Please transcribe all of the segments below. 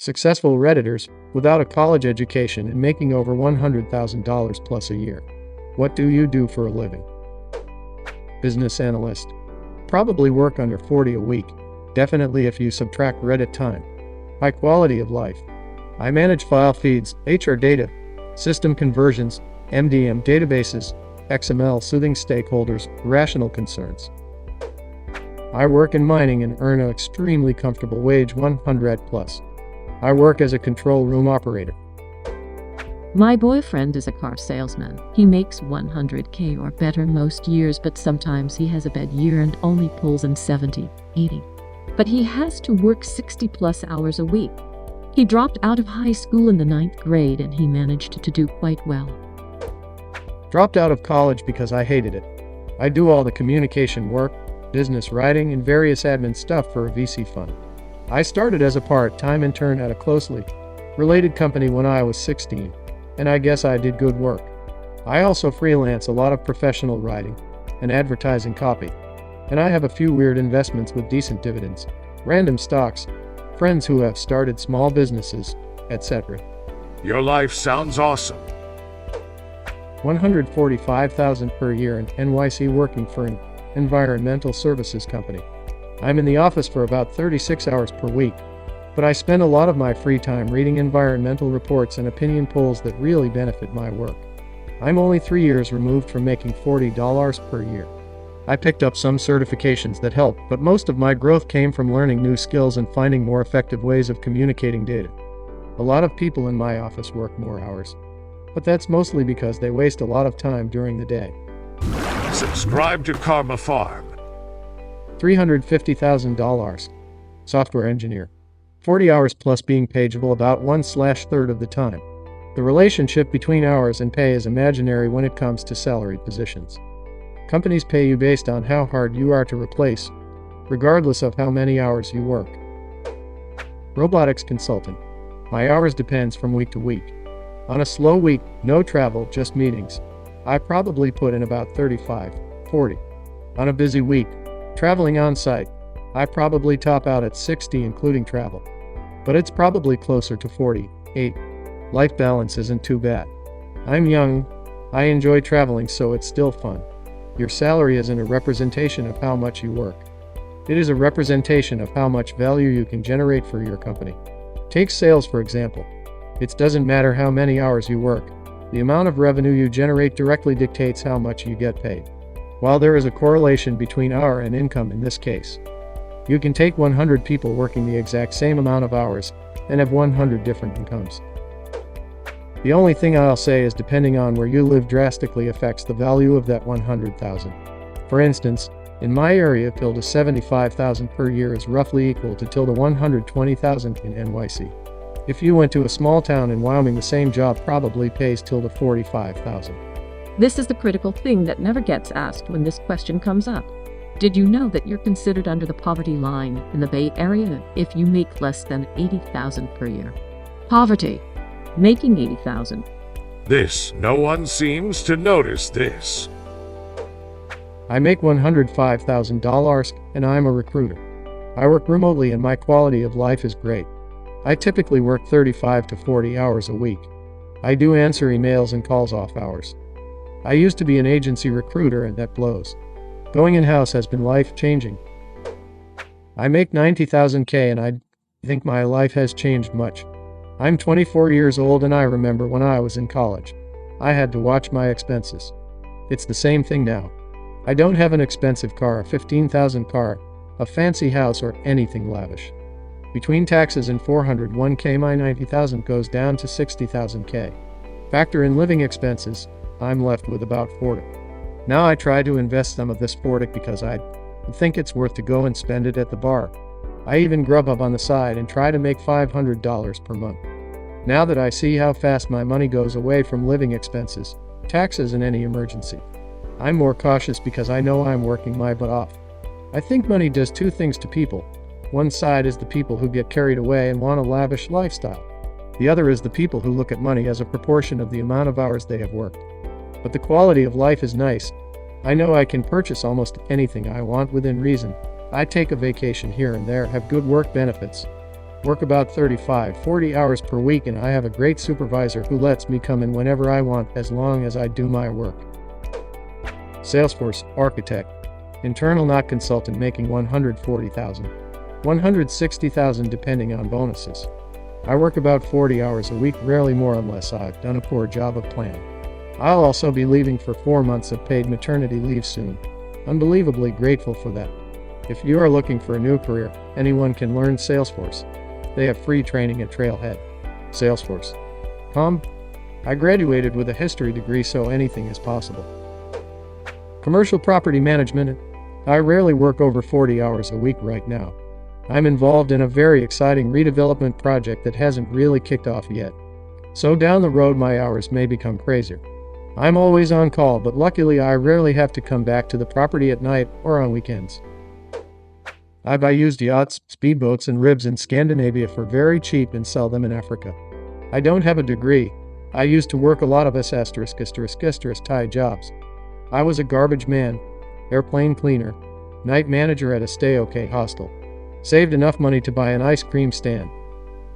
Successful Redditors, without a college education and making over $100,000 plus a year. What do you do for a living? Business analyst. Probably work under 40 a week, definitely if you subtract Reddit time. High quality of life. I manage file feeds, HR data, system conversions, MDM databases, XML soothing stakeholders, rational concerns. I work in mining and earn an extremely comfortable wage, 100 plus. I work as a control room operator. My boyfriend is a car salesman. He makes 100K or better most years, but sometimes he has a bad year and only pulls in 70, 80. But he has to work 60 plus hours a week. He dropped out of high school in the 9th grade and he managed to do quite well. Dropped out of college because I hated it. I do all the communication work, business writing, and various admin stuff for a VC fund. I started as a part-time intern at a closely related company when I was 16, and I guess I did good work. I also freelance a lot of professional writing and advertising copy, and I have a few weird investments with decent dividends, random stocks, friends who have started small businesses, etc. Your life sounds awesome. $145,000 per year in NYC working for an environmental services company. I'm in the office for about 36 hours per week, but I spend a lot of my free time reading environmental reports and opinion polls that really benefit my work. I'm only 3 years removed from making $40 per year. I picked up some certifications that helped, but most of my growth came from learning new skills and finding more effective ways of communicating data. A lot of people in my office work more hours, but that's mostly because they waste a lot of time during the day. Subscribe to Karma Farm. $350,000. Software engineer. 40 hours plus being pageable about 1/3 of the time. The relationship between hours and pay is imaginary when it comes to salaried positions. Companies pay you based on how hard you are to replace, regardless of how many hours you work. Robotics consultant. My hours depends from week to week. On a slow week, no travel, just meetings. I probably put in about 35, 40. On a busy week, traveling on site, I probably top out at 60 including travel. But it's probably closer to 48. Life balance isn't too bad. I'm young, I enjoy traveling, so it's still fun. Your salary isn't a representation of how much you work. It is a representation of how much value you can generate for your company. Take sales for example. It doesn't matter how many hours you work. The amount of revenue you generate directly dictates how much you get paid. While there is a correlation between hour and income in this case, you can take 100 people working the exact same amount of hours and have 100 different incomes. The only thing I'll say is depending on where you live drastically affects the value of that 100,000. For instance, in my area tilde 75,000 per year is roughly equal to tilde 120,000 in NYC. If you went to a small town in Wyoming, the same job probably pays tilde 45,000. This is the critical thing that never gets asked when this question comes up. Did you know that you're considered under the poverty line in the Bay Area if you make less than 80,000 per year? Poverty. Making 80,000. No one seems to notice this. I make $105,000 and I'm a recruiter. I work remotely and my quality of life is great. I typically work 35 to 40 hours a week. I do answer emails and calls off hours. I used to be an agency recruiter and that blows. Going in-house has been life-changing. I make $90,000 and I think my life has changed much. I'm 24 years old and I remember when I was in college. I had to watch my expenses. It's the same thing now. I don't have an expensive car, a $15,000 car, a fancy house, or anything lavish. Between taxes and $401K, my $90,000 goes down to $60,000. Factor in living expenses, I'm left with about $40. Now I try to invest some of this $40 because I think it's worth to go and spend it at the bar. I even Grubhub on the side and try to make $500 per month. Now that I see how fast my money goes away from living expenses, taxes, and any emergency, I'm more cautious because I know I'm working my butt off. I think money does two things to people. One side is the people who get carried away and want a lavish lifestyle. The other is the people who look at money as a proportion of the amount of hours they have worked. But the quality of life is nice. I know I can purchase almost anything I want within reason. I take a vacation here and there, have good work benefits. Work about 35-40 hours per week, and I have a great supervisor who lets me come in whenever I want as long as I do my work. Salesforce architect. Internal, not consultant, making $140,000. $160,000 depending on bonuses. I work about 40 hours a week, rarely more unless I've done a poor job of planning. I'll also be leaving for 4 months of paid maternity leave soon. Unbelievably grateful for that. If you are looking for a new career, anyone can learn Salesforce. They have free training at Trailhead. Salesforce.com. I graduated with a history degree, so anything is possible. Commercial property management. I rarely work over 40 hours a week right now. I'm involved in a very exciting redevelopment project that hasn't really kicked off yet. So down the road my hours may become crazier. I'm always on call, but luckily I rarely have to come back to the property at night or on weekends. I used yachts, speedboats, and ribs in Scandinavia for very cheap and sell them in Africa. I don't have a degree. I used to work a lot of Thai jobs. I was a garbage man, airplane cleaner, night manager at a stay-okay hostel. Saved enough money to buy an ice cream stand.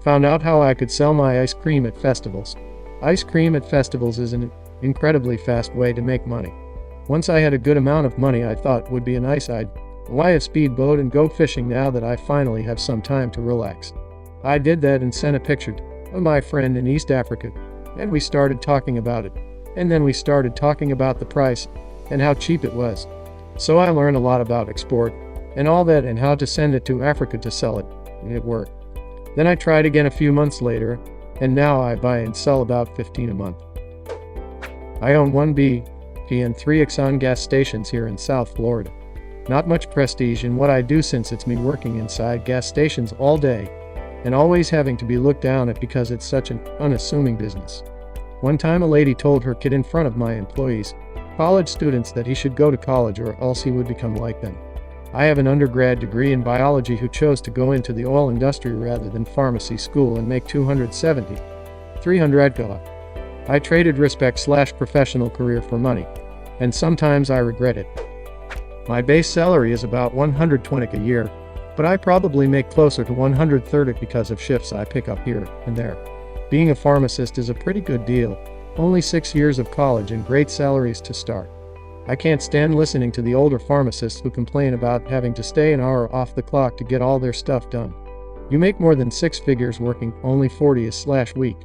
Found out how I could sell my ice cream at festivals. Ice cream at festivals is an incredibly fast way to make money. Once I had a good amount of money, I thought would be a nice idea. Buy a speedboat and go fishing now that I finally have some time to relax. I did that and sent a picture of my friend in East Africa, and we started talking about it. And then we started talking about the price and how cheap it was. So I learned a lot about export and all that, and how to send it to Africa to sell it, and it worked. Then I tried again a few months later, and now I buy and sell about 15 a month. I own 1 BP and 3 Exxon gas stations here in South Florida. Not much prestige in what I do, since it's me working inside gas stations all day and always having to be looked down at because it's such an unassuming business. One time a lady told her kid in front of my employees, college students, that he should go to college or else he would become like them. I have an undergrad degree in biology who chose to go into the oil industry rather than pharmacy school and make $270,300. I traded respect/professional career for money, and sometimes I regret it. My base salary is about $120 a year, but I probably make closer to $130 because of shifts I pick up here and there. Being a pharmacist is a pretty good deal. Only 6 years of college and great salaries to start. I can't stand listening to the older pharmacists who complain about having to stay an hour off the clock to get all their stuff done. You make more than 6 figures working only 40/week.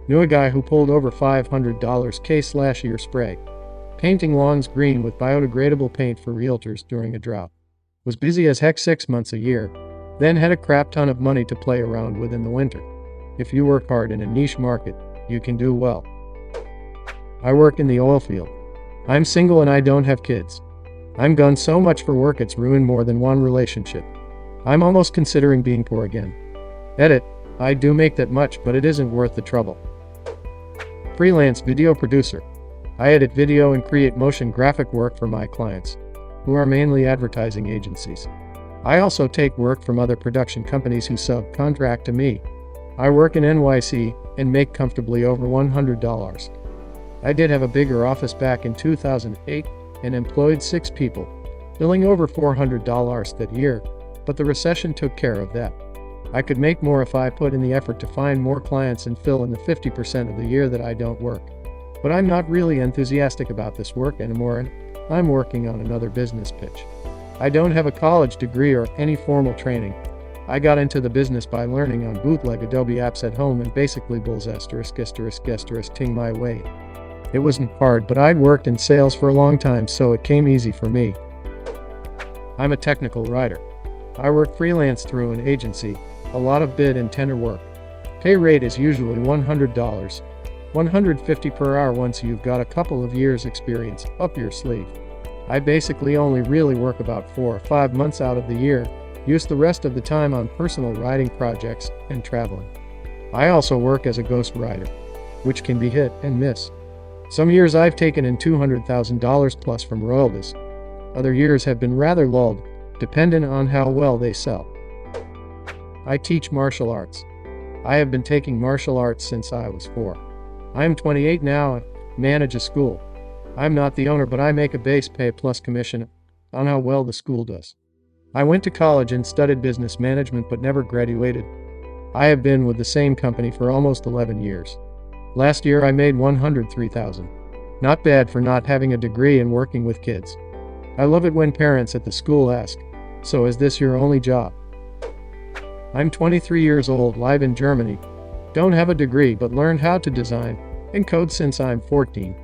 Knew a guy who pulled over $500 K/year spray, painting lawns green with biodegradable paint for realtors during a drought. Was busy as heck 6 months a year, then had a crap ton of money to play around with in the winter. If you work hard in a niche market, you can do well. I work in the oil field. I'm single and I don't have kids. I'm gone so much for work it's ruined more than one relationship. I'm almost considering being poor again. Edit. I do make that much, but it isn't worth the trouble. Freelance video producer. I edit video and create motion graphic work for my clients, who are mainly advertising agencies. I also take work from other production companies who subcontract to me. I work in NYC and make comfortably over $100. I did have a bigger office back in 2008 and employed 6 people, billing over $400 that year, but the recession took care of that. I could make more if I put in the effort to find more clients and fill in the 50% of the year that I don't work. But I'm not really enthusiastic about this work anymore, and I'm working on another business pitch. I don't have a college degree or any formal training. I got into the business by learning on bootleg Adobe apps at home and basically bulls ting my way. It wasn't hard, but I'd worked in sales for a long time, so it came easy for me. I'm a technical writer. I work freelance through an agency, a lot of bid and tender work. Pay rate is usually $100, $150 per hour once you've got a couple of years experience up your sleeve. I basically only really work about 4 or 5 months out of the year, use the rest of the time on personal writing projects and traveling. I also work as a ghost writer, which can be hit and miss. Some years I've taken in $200,000 plus from royalties. Other years have been rather lulled, dependent on how well they sell. I teach martial arts. I have been taking martial arts since I was 4. I am 28 now and manage a school. I'm not the owner, but I make a base pay plus commission on how well the school does. I went to college and studied business management but never graduated. I have been with the same company for almost 11 years. Last year I made $103,000. Not bad for not having a degree and working with kids. I love it when parents at the school ask, "So is this your only job?" I'm 23 years old, live in Germany. Don't have a degree but learned how to design and code since I'm 14.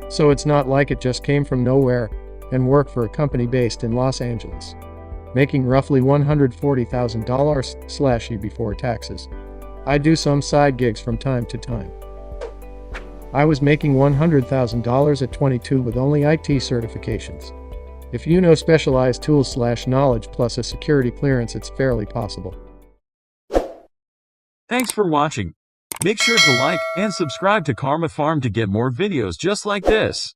So it's not like it just came from nowhere, and work for a company based in Los Angeles. Making roughly $140,000 before taxes. I do some side gigs from time to time. I was making $100,000 at 22 with only IT certifications. If you know specialized tools/knowledge plus a security clearance, it's fairly possible. Thanks for watching. Make sure to like and subscribe to Karma Farm to get more videos just like this.